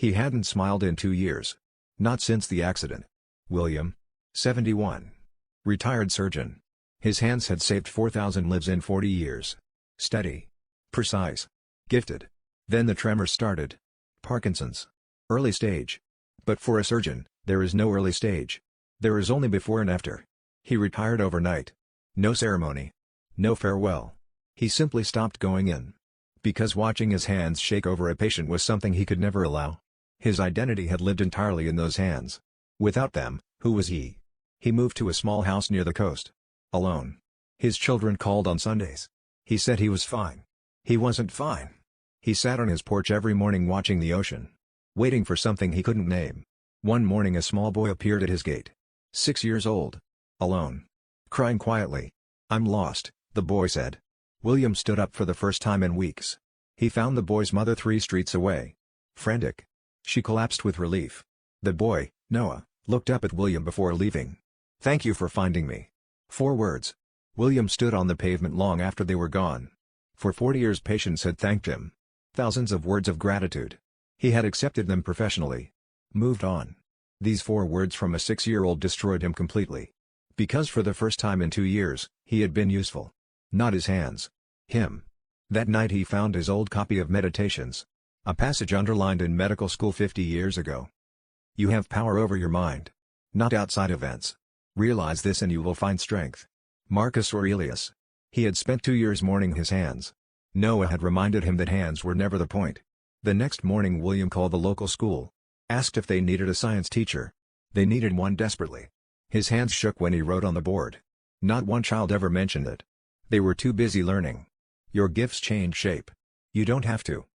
He hadn't smiled in 2 years. Not since the accident. William, 71. Retired surgeon. His hands had saved 4,000 lives in 40 years. Steady. Precise. Gifted. Then the tremors started. Parkinson's. Early stage. But for a surgeon, there is no early stage. There is only before and after. He retired overnight. No ceremony. No farewell. He simply stopped going in. Because watching his hands shake over a patient was something he could never allow. His identity had lived entirely in those hands. Without them, who was he? He moved to a small house near the coast. Alone. His children called on Sundays. He said he was fine. He wasn't fine. He sat on his porch every morning watching the ocean. Waiting for something he couldn't name. One morning a small boy appeared at his gate. 6 years old. Alone. Crying quietly. "I'm lost," the boy said. William stood up for the first time in weeks. He found the boy's mother 3 streets away. Frantic. She collapsed with relief. The boy, Noah, looked up at William before leaving. "Thank you for finding me." 4 words. William stood on the pavement long after they were gone. For 40 years patients had thanked him. Thousands of words of gratitude. He had accepted them professionally. Moved on. These 4 words from a 6-year-old destroyed him completely. Because for the first time in 2 years, he had been useful. Not his hands. Him. That night he found his old copy of Meditations. A passage underlined in medical school 50 years ago. You have power over your mind. Not outside events. Realize this and you will find strength. Marcus Aurelius. He had spent 2 years mourning his hands. Noah had reminded him that hands were never the point. The next morning William called the local school. Asked if they needed a science teacher. They needed one desperately. His hands shook when he wrote on the board. Not one child ever mentioned it. They were too busy learning. Your gifts change shape. You don't have to.